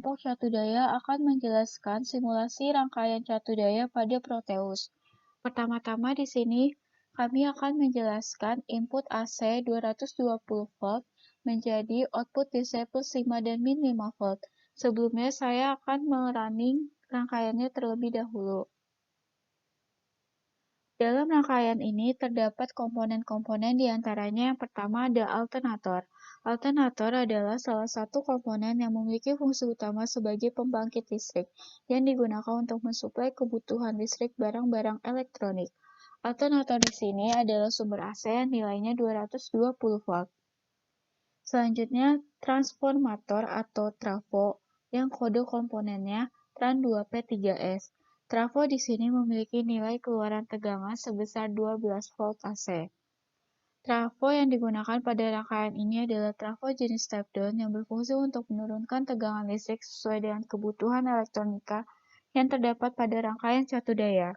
kelompok catu daya akan menjelaskan simulasi rangkaian catu daya pada Proteus. Pertama-tama di sini kami akan menjelaskan input AC 220 volt menjadi output DC plus 5 dan min 5 volt. Sebelumnya saya akan merunning rangkaiannya terlebih dahulu. Dalam rangkaian ini terdapat komponen-komponen diantaranya yang pertama ada alternator. Alternator adalah salah satu komponen yang memiliki fungsi utama sebagai pembangkit listrik yang digunakan untuk mensuplai kebutuhan listrik barang-barang elektronik. Alternator di sini adalah sumber AC yang nilainya 220 volt. Selanjutnya, transformator atau trafo yang kode komponennya Tran2P3S. Trafo di sini memiliki nilai keluaran tegangan sebesar 12 volt AC. Trafo yang digunakan pada rangkaian ini adalah trafo jenis step-down yang berfungsi untuk menurunkan tegangan listrik sesuai dengan kebutuhan elektronika yang terdapat pada rangkaian catu daya.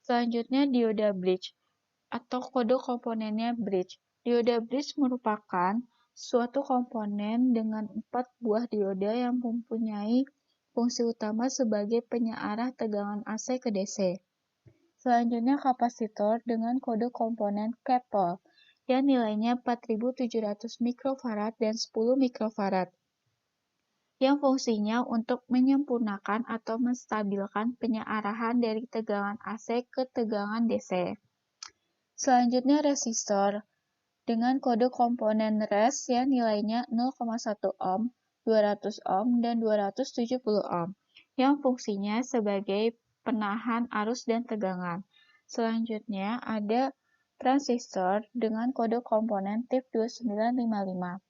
Selanjutnya, dioda bridge atau kode komponennya bridge. Dioda bridge merupakan suatu komponen dengan 4 buah dioda yang mempunyai fungsi utama sebagai penyearah tegangan AC ke DC. Selanjutnya kapasitor dengan kode komponen CAPL yang nilainya 4700 mikrofarad dan 10 mikrofarad yang fungsinya untuk menyempurnakan atau menstabilkan penyearahan dari tegangan AC ke tegangan DC. Selanjutnya resistor dengan kode komponen res yang nilainya 0,1 ohm, 200 ohm, dan 270 ohm, yang fungsinya sebagai penahan arus dan tegangan. Selanjutnya ada transistor dengan kode komponen tip 2955.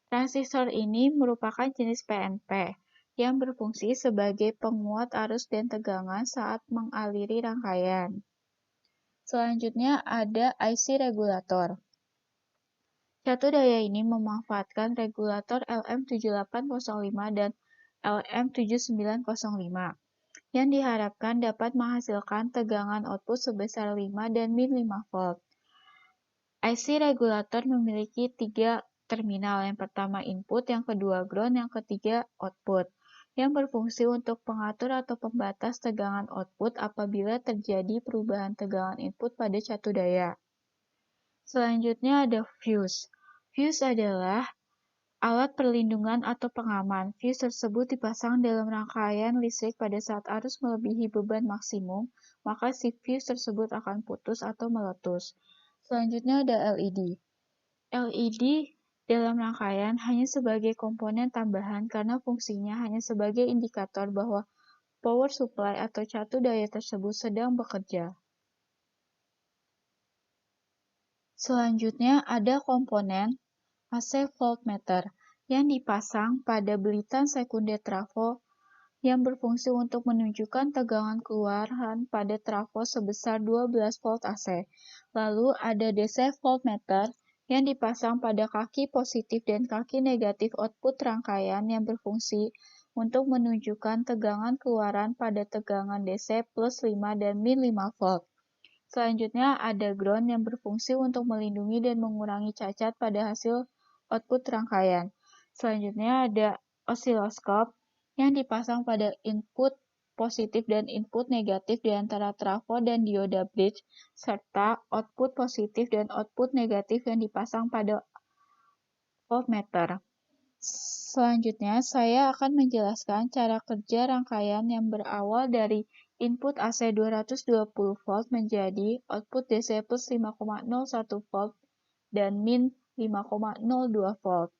Transistor ini merupakan jenis PNP yang berfungsi sebagai penguat arus dan tegangan saat mengaliri rangkaian. Selanjutnya ada IC regulator. Catu daya ini memanfaatkan regulator LM7805 dan LM7905 yang diharapkan dapat menghasilkan tegangan output sebesar 5 dan min 5 volt. IC regulator memiliki 3 terminal, yang pertama input, yang kedua ground, yang ketiga output, yang berfungsi untuk pengatur atau pembatas tegangan output apabila terjadi perubahan tegangan input pada catu daya. Selanjutnya ada fuse. Fuse adalah alat perlindungan atau pengaman. Fuse tersebut dipasang dalam rangkaian listrik pada saat arus melebihi beban maksimum, maka si fuse tersebut akan putus atau meletus. Selanjutnya ada LED. LED dalam rangkaian hanya sebagai komponen tambahan karena fungsinya hanya sebagai indikator bahwa power supply atau catu daya tersebut sedang bekerja. Selanjutnya ada komponen AC voltmeter yang dipasang pada belitan sekunder trafo yang berfungsi untuk menunjukkan tegangan keluaran pada trafo sebesar 12 volt AC. Lalu ada DC voltmeter yang dipasang pada kaki positif dan kaki negatif output rangkaian yang berfungsi untuk menunjukkan tegangan keluaran pada tegangan DC plus 5 dan min 5 volt. Selanjutnya ada ground yang berfungsi untuk melindungi dan mengurangi cacat pada hasil output rangkaian. Selanjutnya ada osiloskop yang dipasang pada input positif dan input negatif di antara trafo dan dioda bridge, serta output positif dan output negatif yang dipasang pada voltmeter. Selanjutnya, saya akan menjelaskan cara kerja rangkaian yang berawal dari input AC 220 volt menjadi output DC plus 5,01 volt dan min 5,02 volt.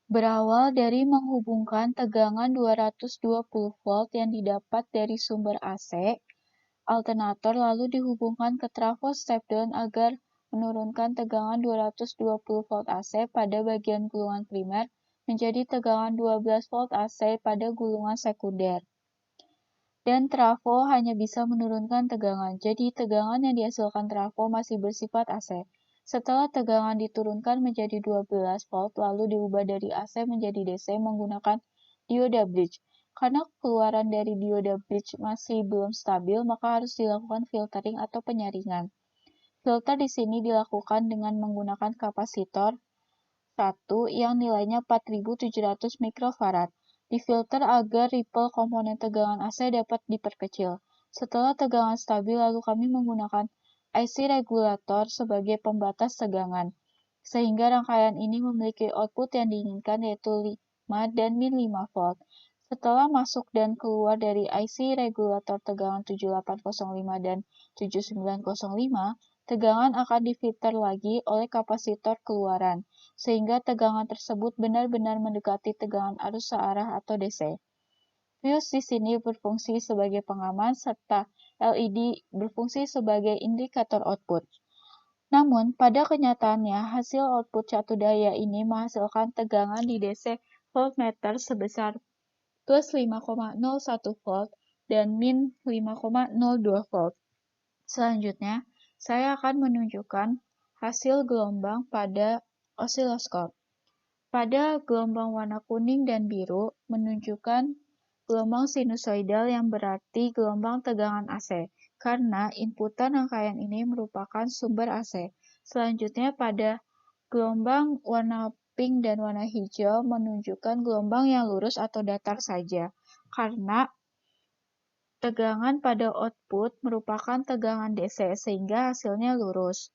Berawal dari menghubungkan tegangan 220 volt yang didapat dari sumber AC, alternator lalu dihubungkan ke trafo step-down agar menurunkan tegangan 220 volt AC pada bagian gulungan primer menjadi tegangan 12 volt AC pada gulungan sekunder. Dan trafo hanya bisa menurunkan tegangan, jadi tegangan yang dihasilkan trafo masih bersifat AC. Setelah tegangan diturunkan menjadi 12 volt, lalu diubah dari AC menjadi DC menggunakan dioda bridge. Karena keluaran dari dioda bridge masih belum stabil, maka harus dilakukan filtering atau penyaringan. Filter di sini dilakukan dengan menggunakan kapasitor, satu yang nilainya 4700 mikrofarad. Difilter agar ripple komponen tegangan AC dapat diperkecil. Setelah tegangan stabil, lalu kami menggunakan IC regulator sebagai pembatas tegangan, sehingga rangkaian ini memiliki output yang diinginkan yaitu 5 dan min 5 volt. Setelah masuk dan keluar dari IC regulator tegangan 7805 dan 7905, tegangan akan difilter lagi oleh kapasitor keluaran, sehingga tegangan tersebut benar-benar mendekati tegangan arus searah atau DC. Fuse di sini berfungsi sebagai pengaman, serta LED berfungsi sebagai indikator output. Namun, pada kenyataannya, hasil output catu daya ini menghasilkan tegangan di DC voltmeter sebesar plus 5,01 volt dan min 5,02 volt. Selanjutnya, saya akan menunjukkan hasil gelombang pada osiloskop. Pada gelombang warna kuning dan biru menunjukkan gelombang sinusoidal yang berarti gelombang tegangan AC, karena inputan rangkaian ini merupakan sumber AC. Selanjutnya pada gelombang warna pink dan warna hijau menunjukkan gelombang yang lurus atau datar saja, karena tegangan pada output merupakan tegangan DC sehingga hasilnya lurus.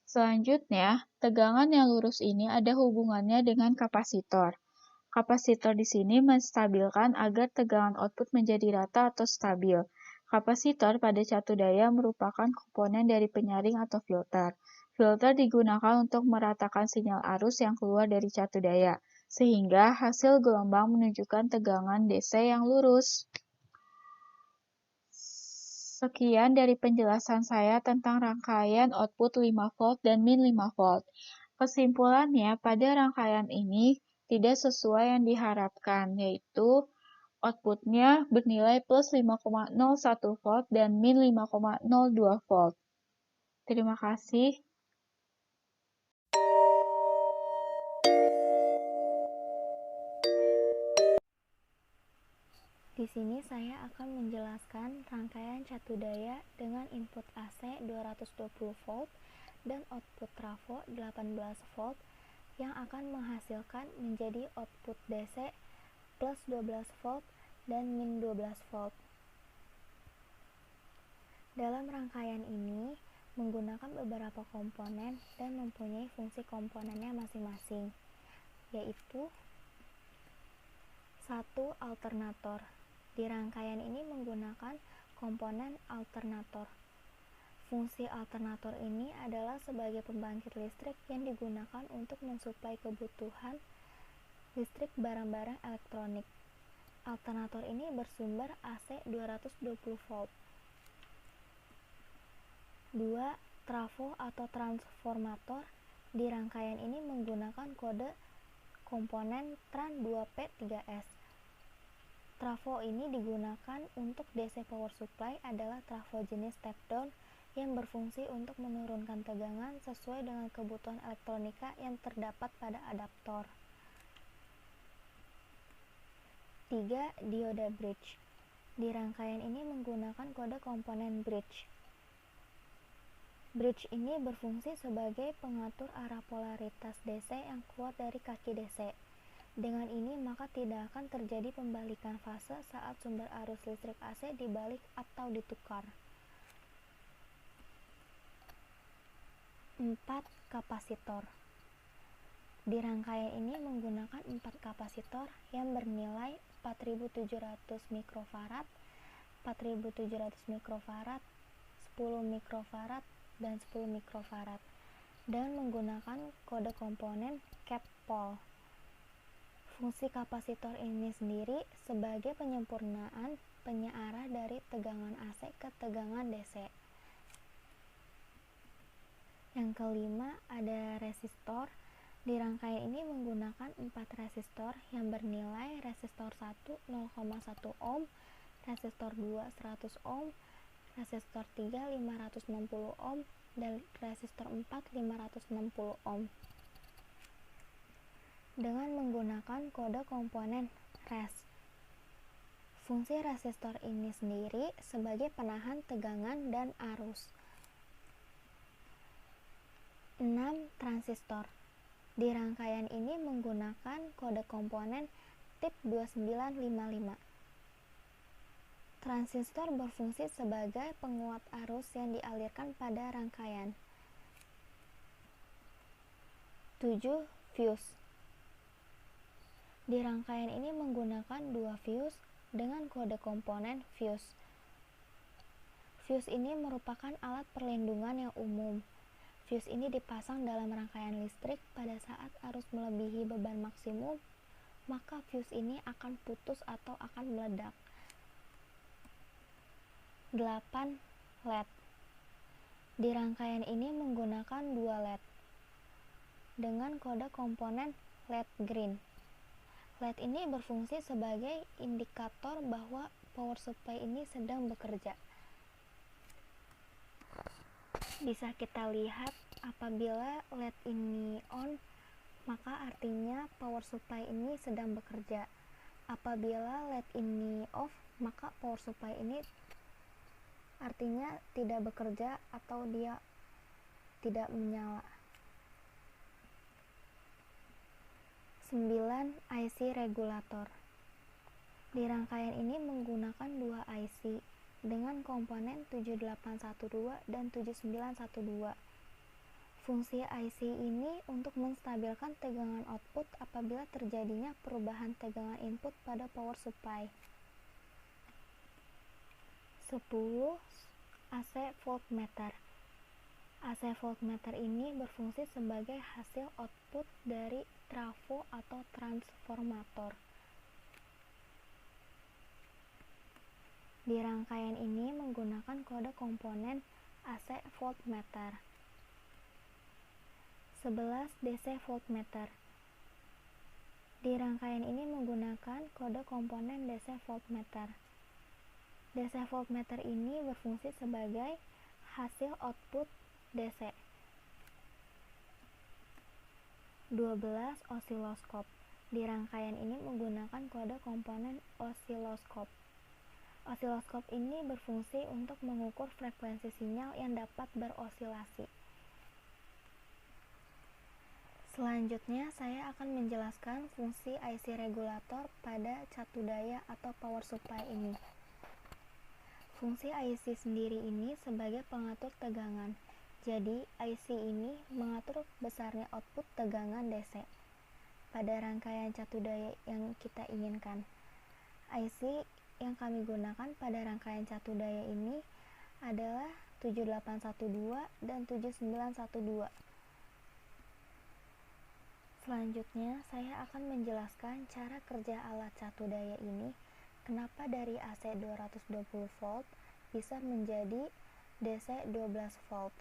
Selanjutnya, tegangan yang lurus ini ada hubungannya dengan kapasitor. Kapasitor di sini menstabilkan agar tegangan output menjadi rata atau stabil. Kapasitor pada catu daya merupakan komponen dari penyaring atau filter. Filter digunakan untuk meratakan sinyal arus yang keluar dari catu daya, sehingga hasil gelombang menunjukkan tegangan DC yang lurus. Sekian dari penjelasan saya tentang rangkaian output 5 volt dan min 5 volt. Kesimpulannya, pada rangkaian ini tidak sesuai yang diharapkan, yaitu outputnya bernilai plus 5,01 volt dan min 5,02 volt. Terima kasih. Di sini saya akan menjelaskan rangkaian catu daya dengan input AC 220 volt dan output trafo 18 volt yang akan menghasilkan menjadi output DC plus 12 volt dan min 12 volt. Dalam rangkaian ini menggunakan beberapa komponen dan mempunyai fungsi komponennya masing-masing, yaitu 1. Alternator. Di rangkaian ini menggunakan komponen alternator. Fungsi alternator ini adalah sebagai pembangkit listrik yang digunakan untuk mensuplai kebutuhan listrik barang-barang elektronik. Alternator ini bersumber AC 220 volt. 2. Trafo atau transformator. Di rangkaian ini menggunakan kode komponen tran 2P3S. Trafo ini digunakan untuk DC power supply adalah trafo jenis step down yang berfungsi untuk menurunkan tegangan sesuai dengan kebutuhan elektronika yang terdapat pada adaptor. 3. Dioda bridge. Di rangkaian ini menggunakan kode komponen bridge. Bridge ini berfungsi sebagai pengatur arah polaritas DC yang keluar dari kaki DC. Dengan ini maka tidak akan terjadi pembalikan fase saat sumber arus listrik AC dibalik atau ditukar. 4. Kapasitor. Di rangkaian ini menggunakan 4 kapasitor yang bernilai 4700 mikrofarad, 4700 mikrofarad, 10 mikrofarad, dan 10 mikrofarad, dan menggunakan kode komponen cap pol. Fungsi kapasitor ini sendiri sebagai penyempurnaan penyearah dari tegangan AC ke tegangan DC. Yang kelima ada resistor. Di rangkaian ini menggunakan 4 resistor yang bernilai resistor 1 0,1 ohm, resistor 2 100 ohm, resistor 3 560 ohm, dan resistor 4 560 ohm. Dengan menggunakan kode komponen res. Fungsi resistor ini sendiri sebagai penahan tegangan dan arus. 6. Transistor. Di rangkaian ini menggunakan kode komponen tip 2955. Transistor berfungsi sebagai penguat arus yang dialirkan pada rangkaian. 7. Fuse. Di rangkaian ini menggunakan 2 fuse dengan kode komponen fuse. Fuse ini merupakan alat perlindungan yang umum. Fuse ini dipasang dalam rangkaian listrik pada saat arus melebihi beban maksimum, maka fuse ini akan putus atau akan meledak. 8. LED. Di rangkaian ini menggunakan 2 LED dengan kode komponen LED green. LED ini berfungsi sebagai indikator bahwa power supply ini sedang bekerja. Bisa kita lihat apabila LED ini on, maka artinya power supply ini sedang bekerja. Apabila LED ini off, maka power supply ini artinya tidak bekerja atau dia tidak menyala. 9. IC regulator. Di rangkaian ini menggunakan 2 IC dengan komponen 7812 dan 7912. Fungsi IC ini untuk menstabilkan tegangan output apabila terjadinya perubahan tegangan input pada power supply. 10. AC voltmeter. AC voltmeter ini berfungsi sebagai hasil output dari trafo atau transformator. Di rangkaian ini menggunakan kode komponen AC voltmeter. 11. DC voltmeter. Di rangkaian ini menggunakan kode komponen DC voltmeter. DC voltmeter ini berfungsi sebagai hasil output DC. 12. Osiloskop. Di rangkaian ini menggunakan kode komponen osiloskop. Osiloskop ini berfungsi untuk mengukur frekuensi sinyal yang dapat berosilasi. Selanjutnya, saya akan menjelaskan fungsi IC regulator pada catu daya atau power supply ini. Fungsi IC sendiri ini sebagai pengatur tegangan. Jadi, IC ini mengatur besarnya output tegangan DC pada rangkaian catu daya yang kita inginkan. IC yang kami gunakan pada rangkaian catu daya ini adalah 7812 dan 7912. Selanjutnya, saya akan menjelaskan cara kerja alat catu daya ini, kenapa dari AC 220 volt bisa menjadi DC 12 volt.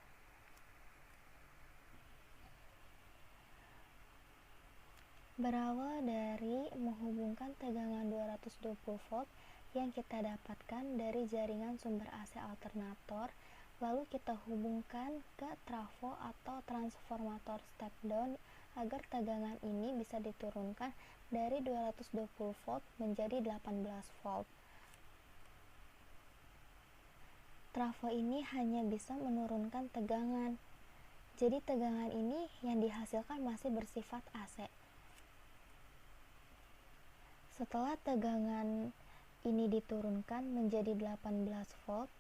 Berawal dari menghubungkan tegangan 220 volt yang kita dapatkan dari jaringan sumber AC alternator, lalu kita hubungkan ke trafo atau transformator step down agar tegangan ini bisa diturunkan dari 220 volt menjadi 18 volt. Trafo ini hanya bisa menurunkan tegangan, jadi tegangan ini yang dihasilkan masih bersifat AC. Setelah tegangan ini diturunkan menjadi 18 volt,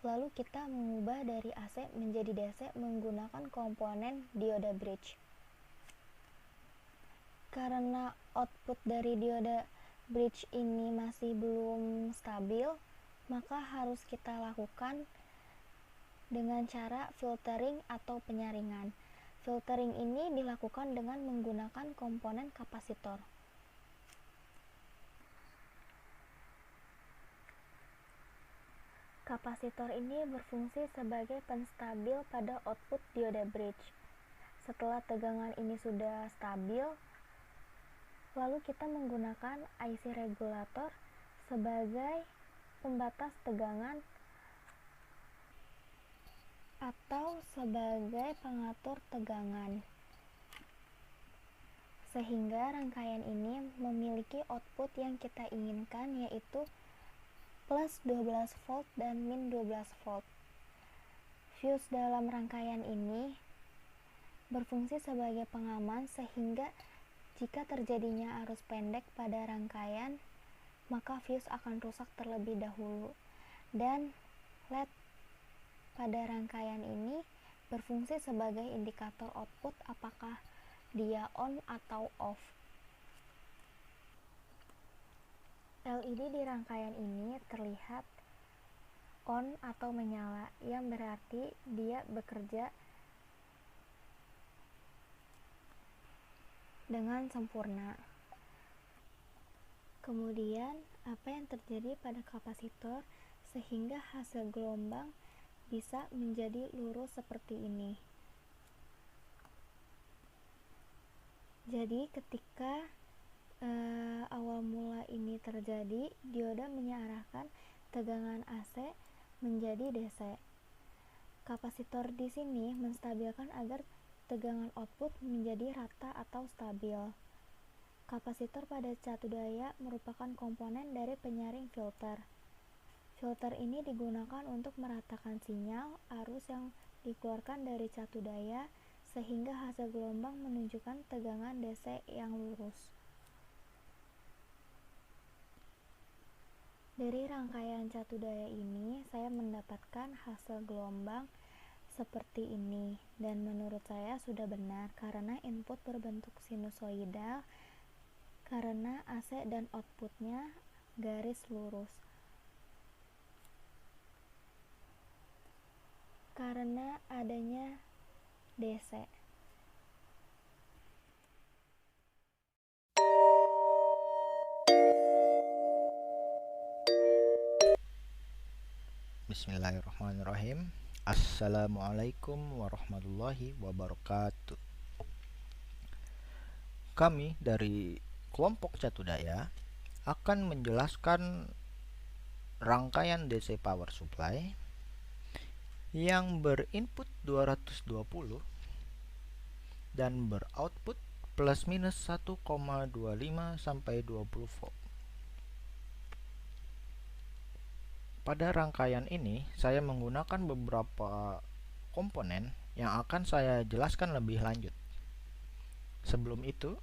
lalu kita mengubah dari AC menjadi DC menggunakan komponen dioda bridge. Karena output dari dioda bridge ini masih belum stabil, maka harus kita lakukan dengan cara filtering atau penyaringan. Filtering ini dilakukan dengan menggunakan komponen kapasitor. Kapasitor ini berfungsi sebagai penstabil pada output dioda bridge. Setelah tegangan ini sudah stabil, lalu kita menggunakan IC regulator sebagai pembatas tegangan atau sebagai pengatur tegangan, sehingga rangkaian ini memiliki output yang kita inginkan, yaitu plus 12 volt dan min 12 volt. Fuse dalam rangkaian ini berfungsi sebagai pengaman sehingga jika terjadinya arus pendek pada rangkaian, maka fuse akan rusak terlebih dahulu. Dan LED pada rangkaian ini berfungsi sebagai indikator output apakah dia on atau off. LED di rangkaian ini terlihat on atau menyala, yang berarti dia bekerja dengan sempurna. Kemudian, apa yang terjadi pada kapasitor sehingga hasil gelombang bisa menjadi lurus seperti ini. Jadi, ketika awal mula ini terjadi, dioda mengarahkan tegangan AC menjadi DC. Kapasitor di sini menstabilkan agar tegangan output menjadi rata atau stabil. Kapasitor pada catu daya merupakan komponen dari penyaring filter. Filter ini digunakan untuk meratakan sinyal arus yang dikeluarkan dari catu daya sehingga hasil gelombang menunjukkan tegangan DC yang lurus. Dari rangkaian catu daya ini, saya mendapatkan hasil gelombang seperti ini, dan menurut saya sudah benar karena input berbentuk sinusoidal karena AC dan outputnya garis lurus. Karena adanya DC. Bismillahirrahmanirrahim. Assalamualaikum warahmatullahi wabarakatuh. Kami dari kelompok Catu Daya akan menjelaskan rangkaian DC power supply yang berinput 220 dan beroutput plus minus 1,25 sampai 20 volt. Pada rangkaian ini, saya menggunakan beberapa komponen yang akan saya jelaskan lebih lanjut. Sebelum itu,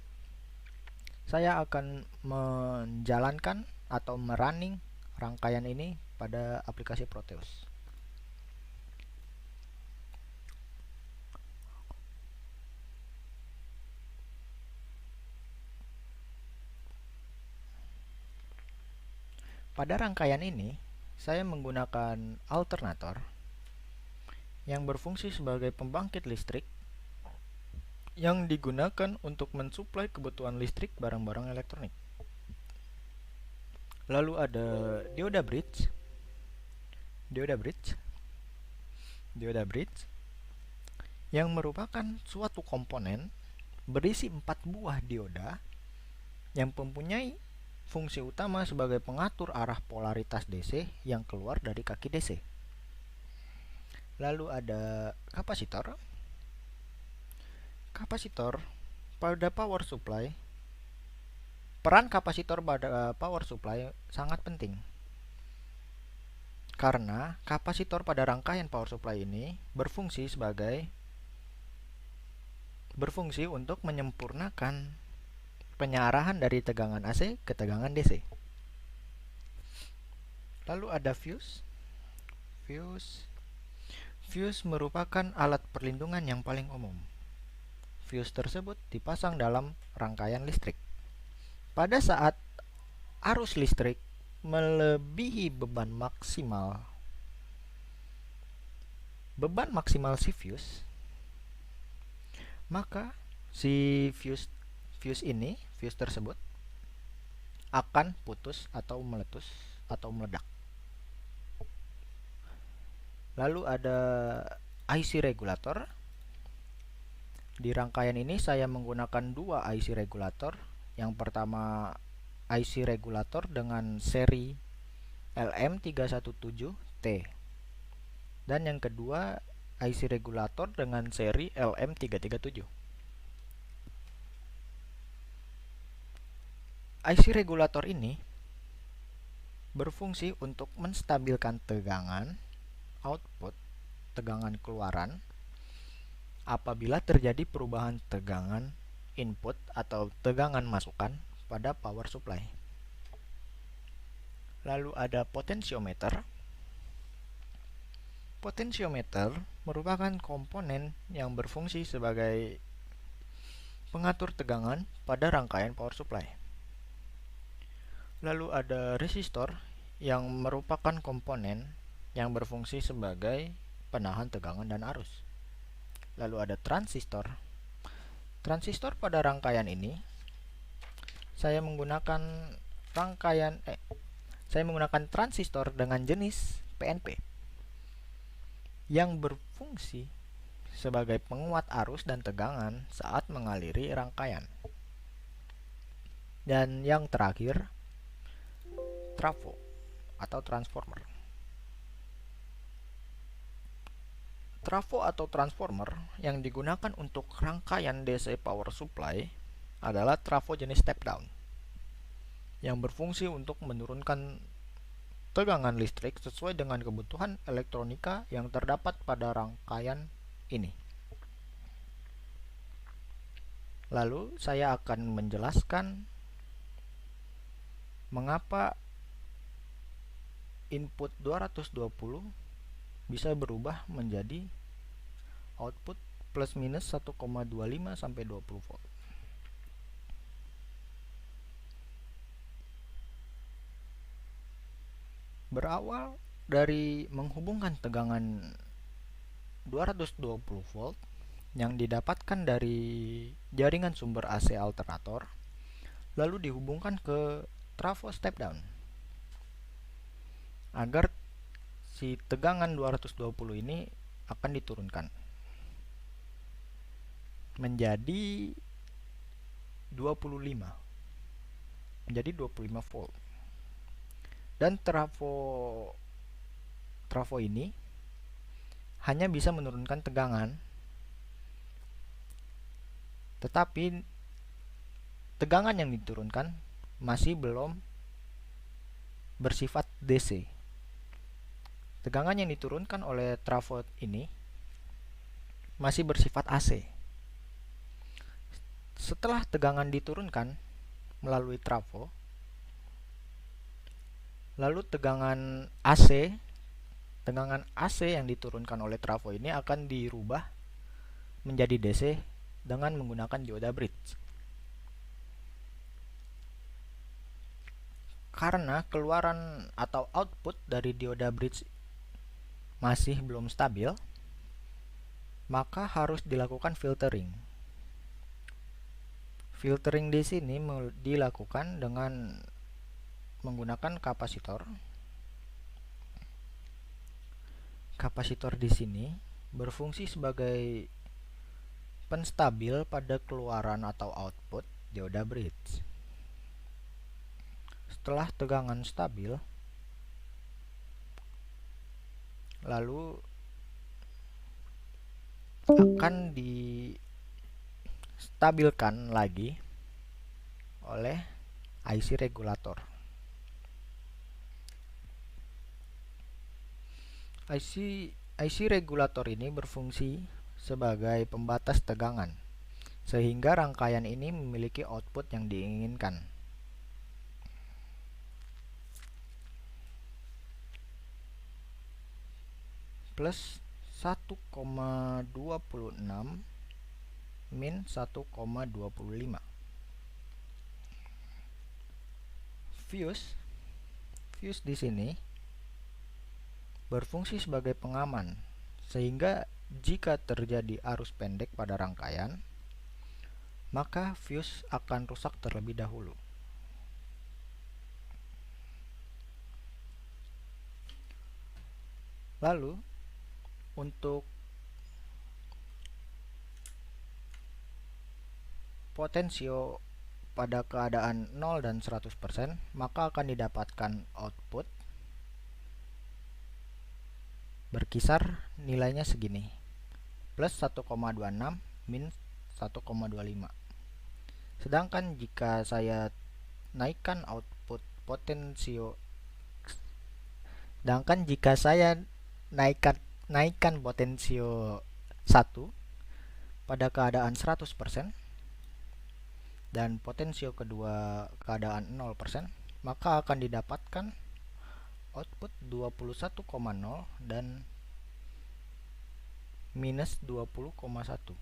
saya akan menjalankan atau merunning rangkaian ini pada aplikasi Proteus. Pada rangkaian ini, saya menggunakan alternator yang berfungsi sebagai pembangkit listrik yang digunakan untuk mensuplai kebutuhan listrik barang-barang elektronik. Lalu ada dioda bridge yang merupakan suatu komponen berisi 4 buah dioda yang mempunyai fungsi utama sebagai pengatur arah polaritas DC yang keluar dari kaki DC. Lalu ada kapasitor. Kapasitor pada power supply. Peran kapasitor pada power supply sangat penting. Karena kapasitor pada rangkaian power supply ini berfungsi untuk menyempurnakan penyarahan dari tegangan AC ke tegangan DC. Lalu ada fuse. Fuse merupakan alat perlindungan yang paling umum. Fuse tersebut dipasang dalam rangkaian listrik. Pada saat arus listrik melebihi beban maksimal si fuse, maka si fuse tersebut akan putus atau meletus atau meledak. Lalu ada IC regulator. Di rangkaian ini saya menggunakan 2 IC regulator. Yang pertama IC regulator dengan seri LM317T, dan yang kedua IC regulator dengan seri LM337. IC regulator ini berfungsi untuk menstabilkan tegangan output, tegangan keluaran apabila terjadi perubahan tegangan input atau tegangan masukan pada power supply. Lalu ada potensiometer. Potensiometer merupakan komponen yang berfungsi sebagai pengatur tegangan pada rangkaian power supply. Lalu ada resistor yang merupakan komponen yang berfungsi sebagai penahan tegangan dan arus. Lalu ada transistor. Transistor pada rangkaian ini saya menggunakan transistor dengan jenis PNP yang berfungsi sebagai penguat arus dan tegangan saat mengaliri rangkaian. Dan yang terakhir, trafo atau transformer. Trafo atau transformer yang digunakan untuk rangkaian DC power supply adalah trafo jenis step down yang berfungsi untuk menurunkan tegangan listrik sesuai dengan kebutuhan elektronika yang terdapat pada rangkaian ini. Lalu saya akan menjelaskan mengapa input 220 bisa berubah menjadi output plus minus 1,25 sampai 20 volt. Berawal dari menghubungkan tegangan 220 volt yang didapatkan dari jaringan sumber AC alternator, lalu dihubungkan ke trafo step down agar si tegangan 220 ini akan diturunkan menjadi 25 volt. Dan trafo ini hanya bisa menurunkan tegangan, tetapi tegangan yang diturunkan masih belum bersifat DC. Tegangan yang diturunkan oleh trafo ini masih bersifat AC. Setelah tegangan diturunkan melalui trafo, lalu tegangan AC yang diturunkan oleh trafo ini akan dirubah menjadi DC dengan menggunakan dioda bridge. Karena keluaran atau output dari dioda bridge masih belum stabil, maka harus dilakukan filtering. Filtering di sini dilakukan dengan menggunakan kapasitor. Kapasitor di sini berfungsi sebagai penstabil pada keluaran atau output dioda bridge. Setelah tegangan stabil, lalu akan distabilkan lagi oleh IC regulator. IC regulator ini berfungsi sebagai pembatas tegangan, sehingga rangkaian ini memiliki output yang diinginkan. Plus 1,26 min 1,25. Fuse di sini berfungsi sebagai pengaman, sehingga jika terjadi arus pendek pada rangkaian, maka fuse akan rusak terlebih dahulu. Lalu untuk potensio pada keadaan 0 dan 100%, maka akan didapatkan output berkisar nilainya segini, plus 1,26 min 1,25. Sedangkan jika saya naikkan output potensio, naikkan potensio 1, pada keadaan 100% dan potensio kedua keadaan 0%, maka akan didapatkan output 21,0 dan minus 20,1.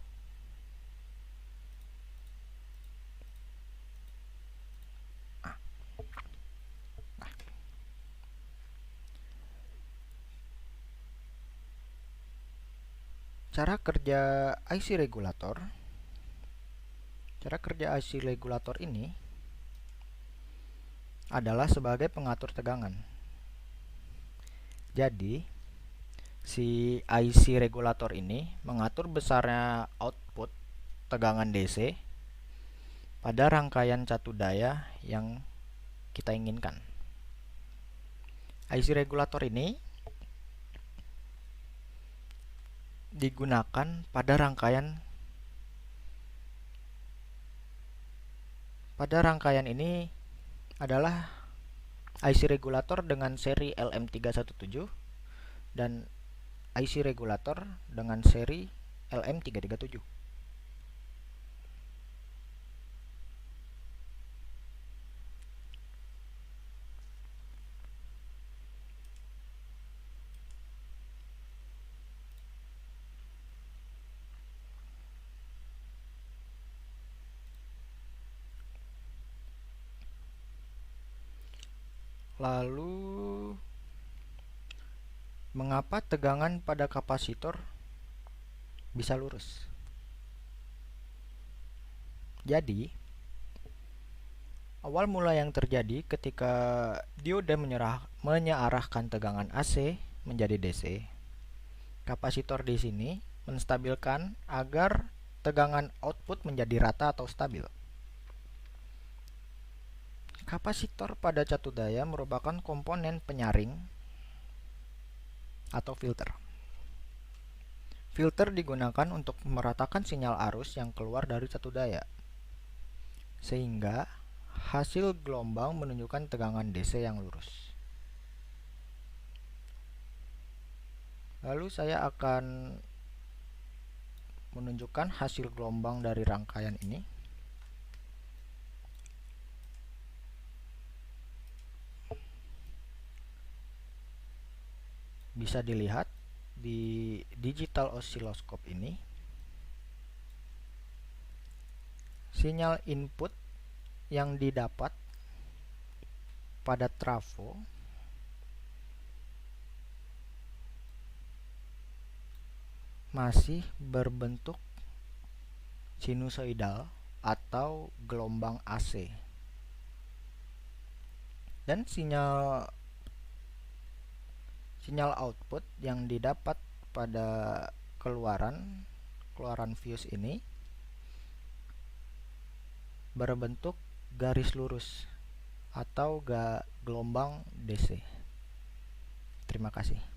Cara kerja IC regulator. Cara kerja IC regulator ini adalah sebagai pengatur tegangan. Jadi, si IC regulator ini mengatur besarnya output tegangan DC pada rangkaian catu daya yang kita inginkan. IC regulator ini digunakan pada rangkaian ini adalah IC regulator dengan seri LM317 dan IC regulator dengan seri LM337. Lalu, mengapa tegangan pada kapasitor bisa lurus? Jadi, awal mula yang terjadi ketika diode menyearahkan tegangan AC menjadi DC, kapasitor di sini menstabilkan agar tegangan output menjadi rata atau stabil. Kapasitor pada catu daya merupakan komponen penyaring atau filter. Filter digunakan untuk meratakan sinyal arus yang keluar dari catu daya, sehingga hasil gelombang menunjukkan tegangan DC yang lurus. Lalu saya akan menunjukkan hasil gelombang dari rangkaian ini. Bisa dilihat di digital oscilloscope ini, sinyal input yang didapat pada trafo masih berbentuk sinusoidal atau gelombang AC, dan sinyal output yang didapat pada keluaran fuse ini berbentuk garis lurus atau gelombang DC. Terima kasih.